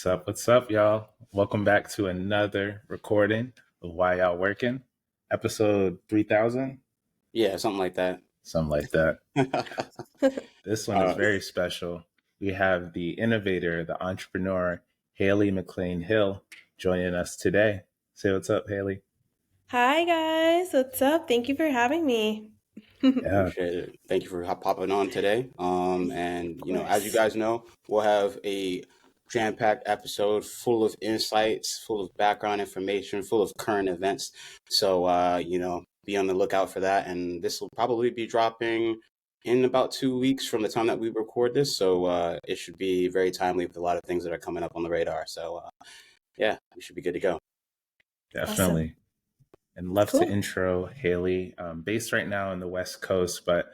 What's up, y'all? Welcome back to another recording of Why Y'all Working, episode 3000, Yeah, something like that. something like that. This one is uh, very special. We have the innovator, the entrepreneur, Haley McClain Hill, joining us today. Say what's up, Haley. Hi guys, what's up? Thank you for having me. Yeah, Appreciate it. Thank you for popping on today. And Of as you course. guys know, we'll have a jam-packed episode full of insights, full of background information, full of current events. So, be on the lookout for that. And this will probably be dropping in about 2 weeks from the time that we record this. So, it should be very timely with a lot of things that are coming up on the radar. So, yeah, we should be good to go. Awesome. definitely. And love to Cool. intro Haley, based right now in the West Coast, but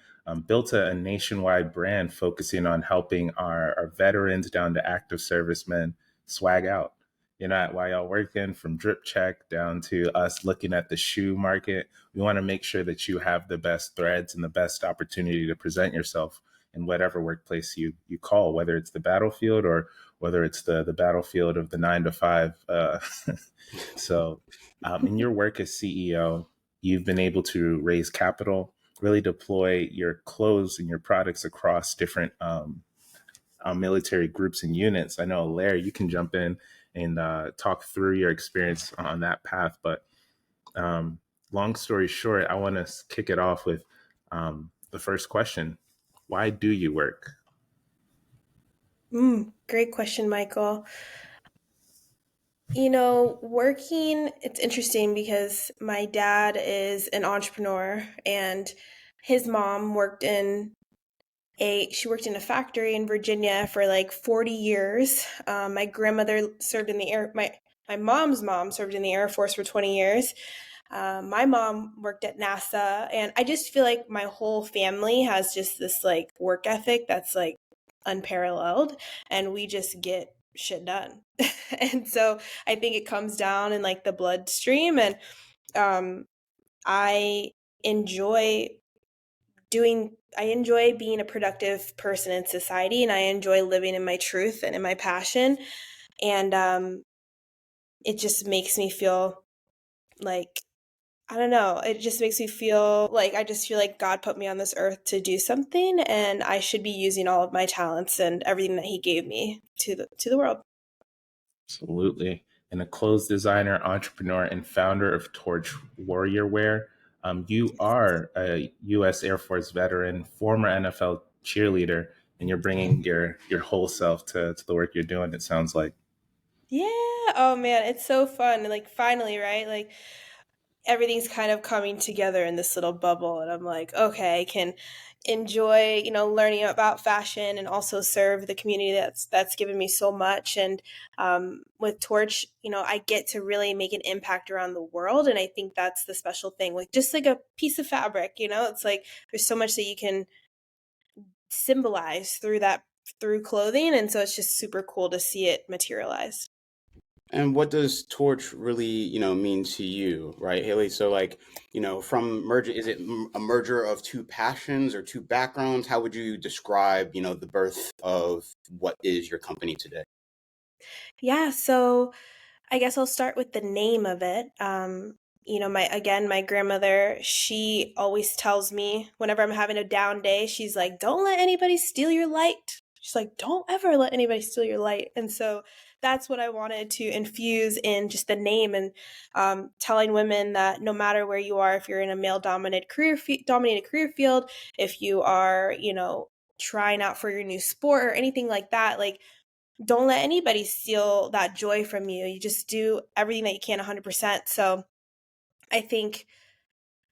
built a nationwide brand focusing on helping our veterans down to active servicemen swag out. You know, while y'all working from drip check down to us looking at the shoe market, we want to make sure that you have the best threads and the best opportunity to present yourself in whatever workplace you call, whether it's the battlefield or whether it's the battlefield of the 9 to 5. So in your work as CEO, you've been able to raise capital, really deploy your clothes and your products across different military groups and units. I know, Larry, you can jump in and talk through your experience on that path. But um, long story short, I want to kick it off with the first question. Why do you work? Great question, Michael. It's interesting because my dad is an entrepreneur and his mom she worked in a factory in Virginia for like 40 years. My grandmother served in the air, my mom's mom served in the Air Force for 20 years. My mom worked at NASA, and I just feel like my whole family has just this like work ethic that's like unparalleled, and we just get shit done. And so I think it comes down in like the bloodstream, and um, I enjoy I enjoy being a productive person in society, and I enjoy living in my truth and in my passion. And it just makes me feel like, I don't know. It just makes me feel like I just feel like God put me on this earth to do something, and I should be using all of my talents and everything that He gave me to the world. Absolutely. And a clothes designer, entrepreneur, and founder of Torch Warrior Wear. You are a U.S. Air Force veteran, former NFL cheerleader, and you're bringing your whole self to the work you're doing, it sounds like. Yeah. Oh man, it's so fun. Like finally, right? Like everything's kind of coming together in this little bubble, and I'm like, okay, I can enjoy, learning about fashion and also serve the community that's given me so much. And with Torch, I get to really make an impact around the world, and I think that's the special thing. Like just like a piece of fabric, it's like there's so much that you can symbolize through clothing, and so it's just super cool to see it materialize. And what does torch really, mean to you, right, Haley? So, like, from merger, is it a merger of two passions or two backgrounds? How would you describe, the birth of what is your company today? Yeah, so I guess I'll start with the name of it. My grandmother, she always tells me whenever I'm having a down day, she's like, "Don't let anybody steal your light." She's like, "Don't ever let anybody steal your light." And so that's what I wanted to infuse in just the name, and telling women that no matter where you are, if you're in a male dominated career field, if you are, trying out for your new sport or anything like that, like don't let anybody steal that joy from you. You just do everything that you can 100%. So I think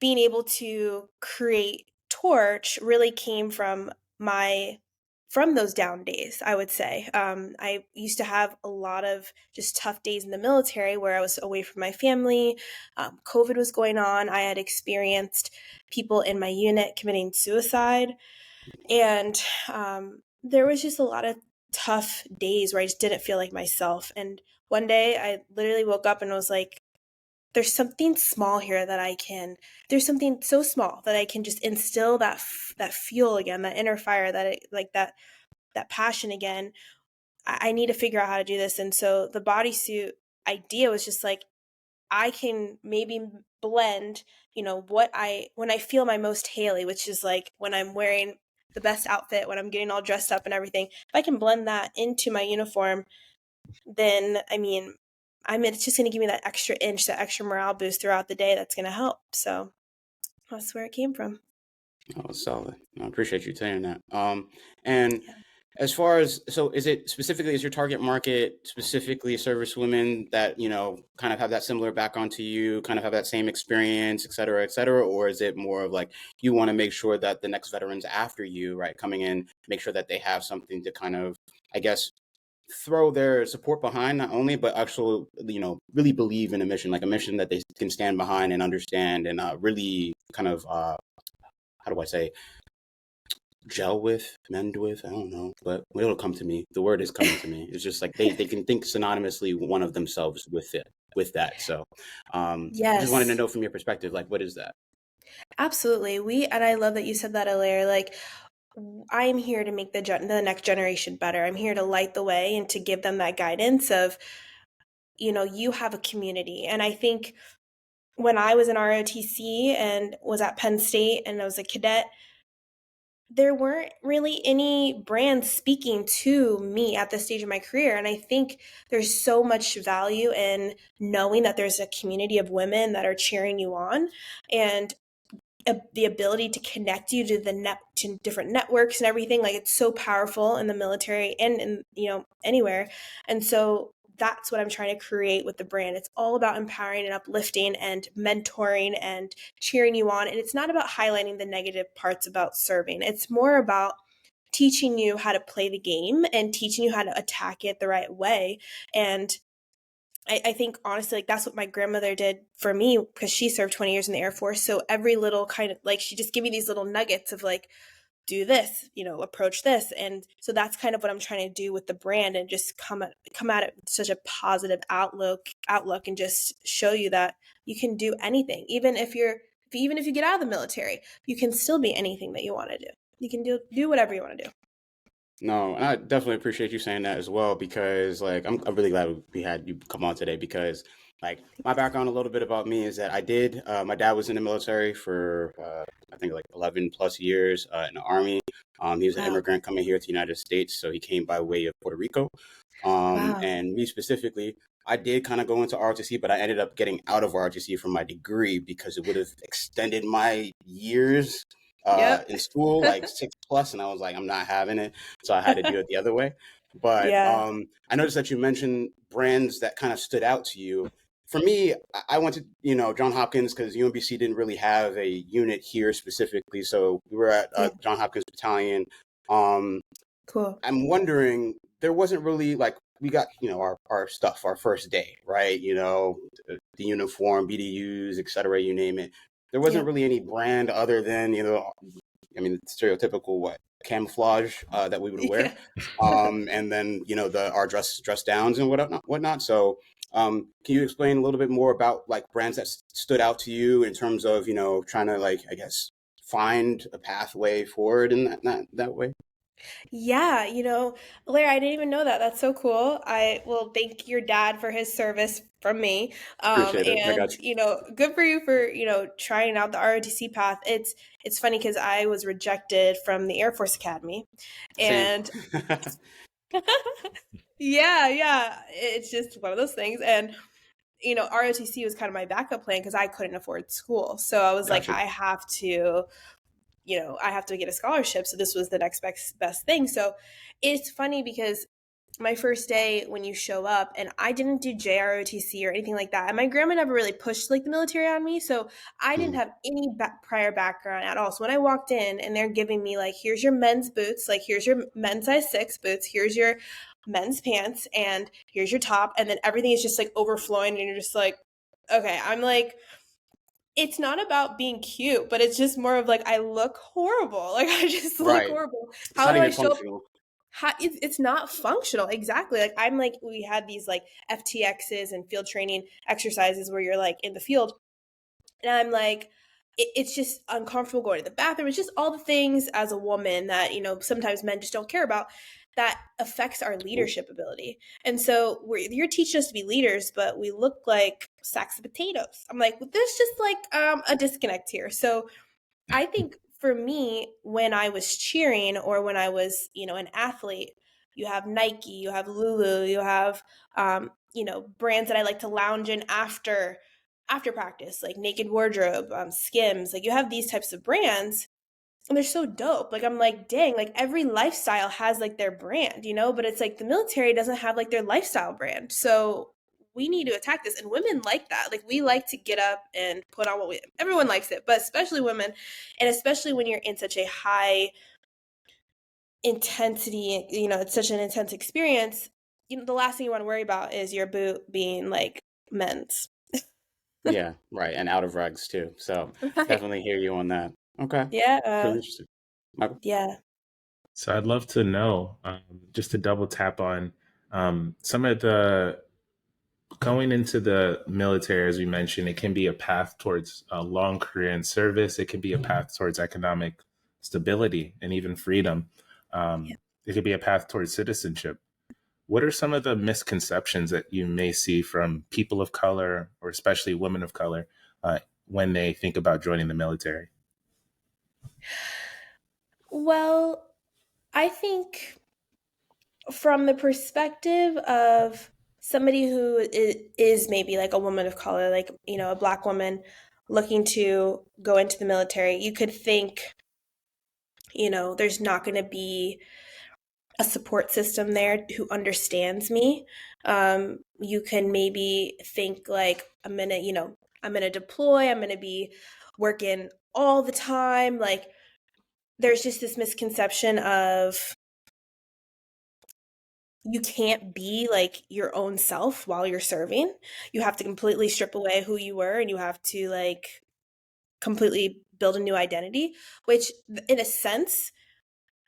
being able to create Torch really came from those down days, I would say. I used to have a lot of just tough days in the military where I was away from my family. COVID was going on. I had experienced people in my unit committing suicide. And there was just a lot of tough days where I just didn't feel like myself. And one day I literally woke up and was like, there's something small here there's something so small that I can just instill that fuel again, that inner fire, that passion again, I need to figure out how to do this. And so the bodysuit idea was just like, I can maybe blend, when I feel my Most Haley, which is like when I'm wearing the best outfit, when I'm getting all dressed up and everything, if I can blend that into my uniform, then it's just going to give me that extra inch, that extra morale boost throughout the day that's going to help. So that's where it came from. Oh, solid. I appreciate you saying that. And Yeah. as far as, so is it specifically, is your target market specifically service women that, kind of have that similar background to you, kind of have that same experience, et cetera, or is it more of like you want to make sure that the next veterans after you, right, coming in, make sure that they have something to kind of, I guess, throw their support behind, not only, but actually, really believe in a mission, like a mission that they can stand behind and understand and really kind of, how do I say, gel with, mend with, I don't know, but it'll come to me. The word is coming to me. It's just like they can think synonymously one of themselves with it, with that. So I just wanted to Yes, know from your perspective, like, what is that? absolutely. And I love that you said that earlier. Like, I'm here to make the next generation better. I'm here to light the way and to give them that guidance of, you have a community. And I think when I was in ROTC and was at Penn State and I was a cadet, there weren't really any brands speaking to me at this stage of my career. And I think there's so much value in knowing that there's a community of women that are cheering you on, and the ability to connect you to to different networks and everything. Like, it's so powerful in the military and in, anywhere. And so that's what I'm trying to create with the brand. It's all about empowering and uplifting and mentoring and cheering you on. And it's not about highlighting the negative parts about serving. It's more about teaching you how to play the game and teaching you how to attack it the right way. And I think honestly, like, that's what my grandmother did for me, because she served 20 years in the Air Force. So every little kind of, like, she just gave me these little nuggets of like, do this, approach this. And so that's kind of what I'm trying to do with the brand, and just come at it with such a positive outlook and just show you that you can do anything. Even if you get out of the military, you can still be anything that you want to do. You can do whatever you want to do. No, and I definitely appreciate you saying that as well, because like I'm really glad we had you come on today, because like my background, a little bit about me is that my dad was in the military for I think like 11 plus years in the army. He was an Wow. immigrant coming here to the United States, so he came by way of Puerto Rico. Wow. And me specifically, I did kind of go into ROTC, but I ended up getting out of ROTC for my degree because it would have extended my years Yep. in school, like 6 plus, and I was like, I'm not having it, so I had to do it the other way. But Yeah. I noticed that you mentioned brands that kind of stood out to you. For me, I went to John Hopkins because UMBC didn't really have a unit here specifically, so we were at Yeah. John Hopkins Battalion. Um, Cool. I'm wondering, there wasn't really like, we got, our stuff, our first day, right? The uniform, BDUs, et cetera, you name it. There wasn't Yep. really any brand other than, I mean, stereotypical what camouflage that we would wear, Yeah. and then our dress downs and whatnot. So, can you explain a little bit more about like brands that stood out to you in terms of trying to, like, I guess, find a pathway forward in that way? Yeah, Larry, I didn't even know that. That's so cool. I will thank your dad for his service from me. Appreciate it. I And got you. good for you for, trying out the ROTC path. It's funny because I was rejected from the Air Force Academy. Same. And yeah, yeah, it's just one of those things. And ROTC was kind of my backup plan because I couldn't afford school. So I was like, Got you. I have to get a scholarship. So this was the next best thing. So it's funny because my first day when you show up, and I didn't do JROTC or anything like that. And my grandma never really pushed like the military on me. So I didn't Mhm. have any prior background at all. So when I walked in and they're giving me like, here's your men's boots, like here's your men's size 6 boots, here's your men's pants, and here's your top. And then everything is just like overflowing. And you're just like, okay, I'm like, it's not about being cute, but it's just more of like, I look horrible. Like, I just look Right. horrible. It's How not do I even show up? functional. It's not functional. Exactly. Like, I'm like, we had these like FTXs and field training exercises where you're like in the field. And I'm like, it's just uncomfortable going to the bathroom. It's just all the things as a woman that, sometimes men just don't care about. that affects our leadership ability. And so you're teaching us to be leaders, but we look like sacks of potatoes. I'm like, well, there's just like a disconnect here. So I think for me, when I was cheering or when I was, an athlete, you have Nike, you have Lulu, you have, brands that I like to lounge in after practice, like Naked Wardrobe, Skims. Like you have these types of brands, and they're so dope. Like I'm like, dang, like every lifestyle has like their brand, but it's like the military doesn't have like their lifestyle brand. So we need to attack this. And women like that. Like we like to get up and put on everyone likes it, but especially women. And especially when you're in such a high intensity, it's such an intense experience. The last thing you want to worry about is your boot being like men's. Yeah, right, and out of regs too. So Right. definitely hear you on that. Okay, Yeah. really interesting. Michael? Yeah. So I'd love to know, just to double tap on some of the going into the military, as we mentioned, it can be a path towards a long career in service. It can be a path towards economic stability and even freedom. Yeah. It could be a path towards citizenship. What are some of the misconceptions that you may see from people of color, or especially women of color, when they think about joining the military? Well, I think from the perspective of somebody who is maybe like a woman of color, like, a Black woman looking to go into the military, you could think, there's not going to be a support system there who understands me. You can maybe think like, I'm going to deploy, I'm going to be working all the time. Like, there's just this misconception of you can't be like your own self while you're serving. You have to completely strip away who you were and you have to like completely build a new identity, which in a sense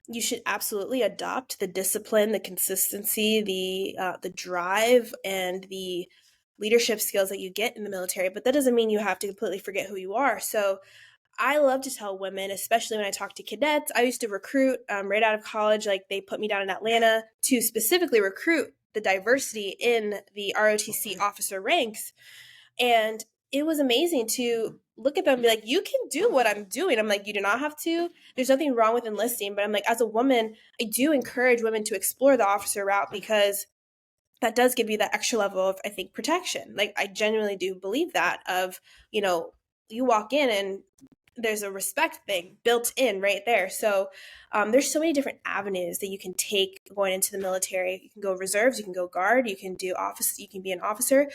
you should absolutely adopt the discipline, the consistency, the drive and the leadership skills that you get in the military, but that doesn't mean you have to completely forget who you are. So I love to tell women, especially when I talk to cadets. I used to recruit right out of college. Like they put me down in Atlanta to specifically recruit the diversity in the ROTC officer ranks. And it was amazing to look at them and be like, you can do what I'm doing. I'm like, you do not have to. There's nothing wrong with enlisting. But I'm like, as a woman, I do encourage women to explore the officer route because that does give you that extra level of, I think, protection. Like I genuinely do believe that of, you walk in and there's a respect thing built in right there. So there's so many different avenues that you can take going into the military. You can go reserves, you can go guard, you can do office, you can be an officer,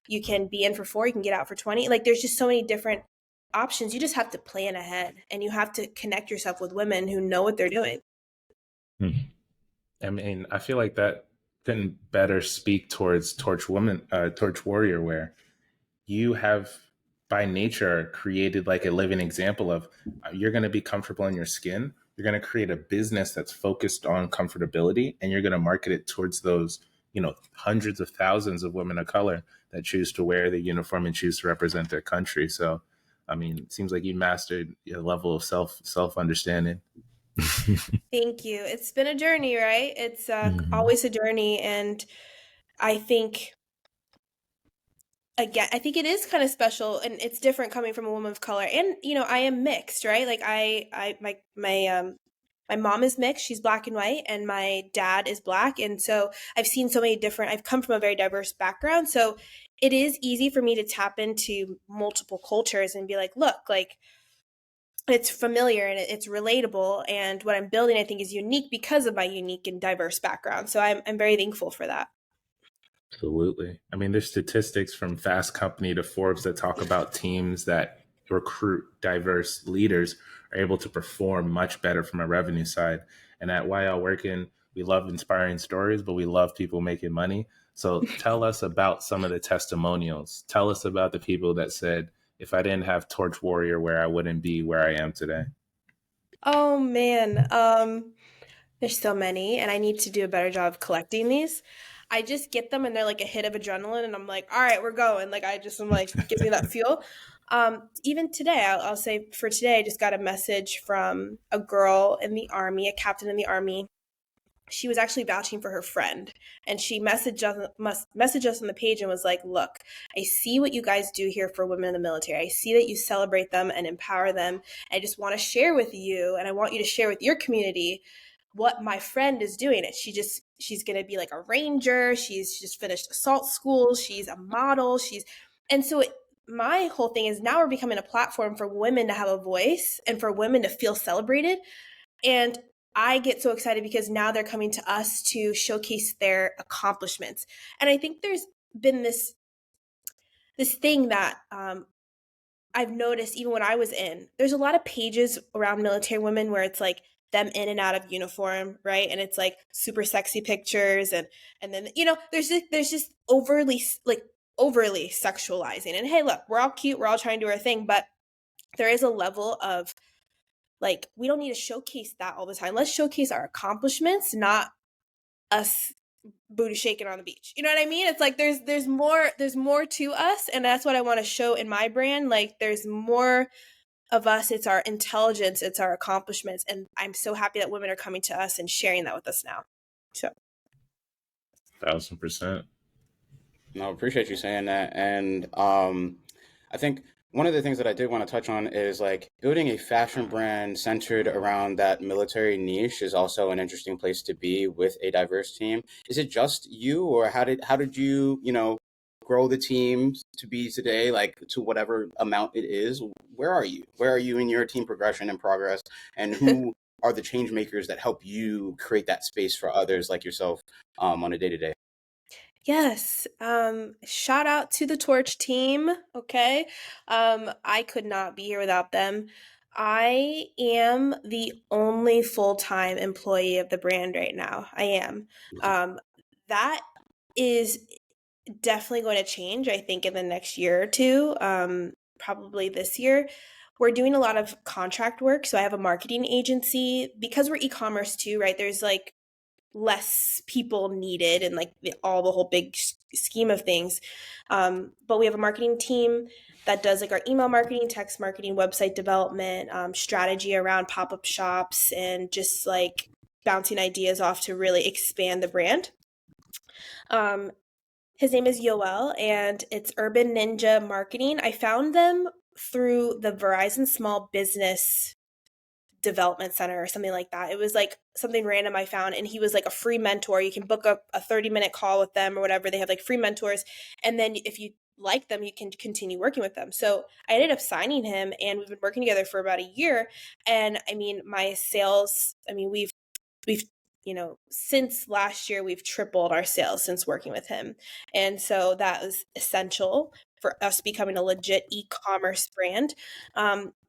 you can be in for 4, you can get out for 20. Like there's just so many different options. You just have to plan ahead and you have to connect yourself with women who know what they're doing. Hmm. I mean, I feel like that couldn't better speak towards torch warrior, where you have by nature created like a living example of you're going to be comfortable in your skin. You're going to create a business that's focused on comfortability, and you're going to market it towards those, hundreds of thousands of women of color that choose to wear the uniform and choose to represent their country. So, I mean, it seems like you mastered a level of self understanding. Thank you. It's been a journey, right? It's Mhm. always a journey. And I think again, I think it is kind of special and it's different coming from a woman of color. And I am mixed, right? Like my mom is mixed, she's Black and white, and my dad is Black. And so I've seen so many different, I've come from a very diverse background. So it is easy for me to tap into multiple cultures and be like, look, like it's familiar and it's relatable. And what I'm building, I think, is unique because of my unique and diverse background. So I'm very thankful for that. Absolutely. I mean, there's statistics from Fast Company to Forbes that talk about teams that recruit diverse leaders are able to perform much better from a revenue side. And at YL Working, we love inspiring stories, but we love people making money. So tell us about some of the testimonials. Tell us about the people that said, if I didn't have Torch Warrior, where I wouldn't be where I am today. Oh man. There's so many, and I need to do a better job of collecting these. I just get them, and they're like a hit of adrenaline, and I'm like, all right, we're going. Like I'm like, give me that fuel. Even today, I'll say for today, I just got a message from a girl in the army, a captain in the army, she was actually vouching for her friend, and she messaged us on the page and was like, look, I see what you guys do here for women in the military. I see that you celebrate them and empower them. I just want to share with you, and I want you to share with your community what my friend is doing. And she's going to be like a ranger. She's just finished assault school. She's a model. And so my whole thing is now we're becoming a platform for women to have a voice and for women to feel celebrated. And I get so excited because now they're coming to us to showcase their accomplishments. And I think there's been this thing that I've noticed even when I was in. There's a lot of pages around military women where it's like them in and out of uniform, right? And it's like super sexy pictures, and then there's just overly sexualizing. And hey, look, we're all cute, we're all trying to do our thing, but there is a level of like, we don't need to showcase that all the time. Let's showcase our accomplishments, not us booty shaking on the beach. You know what I mean? It's like there's more to us, and that's what I want to show in my brand. Like, there's more of us. It's our intelligence, it's our accomplishments, and I'm so happy that women are coming to us and sharing that with us now. So 1,000%. No, appreciate you saying that. And I think one of the things that I did want to touch on is like building a fashion brand centered around that military niche is also an interesting place to be with a diverse team. Is it just you, or how did you, grow the team to be today, like to whatever amount it is? Where are you? Where are you in your team progression and progress? And who are the change makers that help you create that space for others like yourself on a day to day? yes, shout out to the Torch team. Okay, I could not be here without them. I am the only full-time employee of the brand right now. I am. Um, that is definitely going to change, I think, in the next year or two, probably this year. We're doing a lot of contract work. So I have a marketing agency because we're e-commerce too, right? There's like less people needed and like all the whole big scheme of things. But we have a marketing team that does like our email marketing, text marketing, website development, strategy around pop-up shops, and just like bouncing ideas off to really expand the brand. Um, his name is Yoel, and it's Urban Ninja Marketing. I found them through the Verizon Small Business Development Center or something like that. It was like something random I found, and he was like a free mentor. You can book a 30-minute call with them or whatever. They have like free mentors. And then if you like them, you can continue working with them. So I ended up signing him, and we've been working together for about a year. And I mean, my sales, I mean, we've since last year we've tripled our sales since working with him. And so that is essential for us becoming a legit e-commerce brand.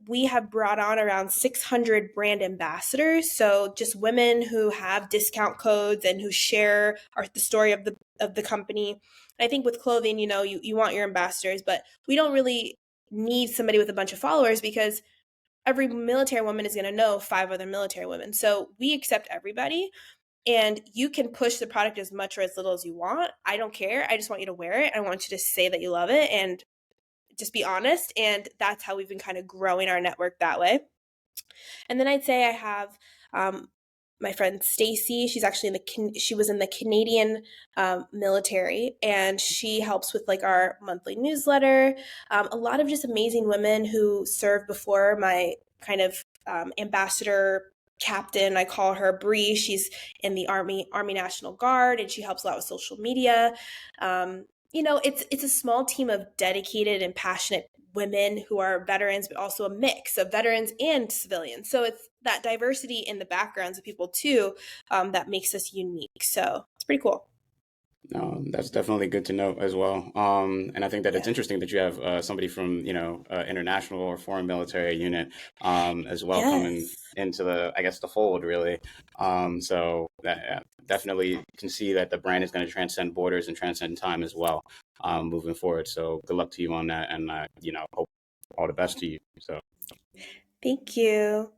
We have brought on around 600 brand ambassadors, so just women who have discount codes and who share the story of the company. And I think with clothing, you want your ambassadors, but we don't really need somebody with a bunch of followers because every military woman is going to know 5 other military women. So we accept everybody, and you can push the product as much or as little as you want. I don't care. I just want you to wear it. I want you to say that you love it and just be honest. And that's how we've been kind of growing our network that way. And then I'd say I have my friend Stacy. She's actually she was in the Canadian military, and she helps with like our monthly newsletter. A lot of just amazing women who served before my kind of ambassador captain. I call her Bree. She's in the Army National Guard, and she helps a lot with social media. It's a small team of dedicated and passionate women who are veterans, but also a mix of veterans and civilians. So it's that diversity in the backgrounds of people too, that makes us unique. So it's pretty cool. No, that's definitely good to know as well. And I think that it's Yeah. interesting that you have somebody from, international or foreign military unit as well coming Yes. into I guess, the fold, really. So that, yeah, definitely can see that the brand is going to transcend borders and transcend time as well moving forward. So good luck to you on that. And, hope all the best to you. So. Thank you.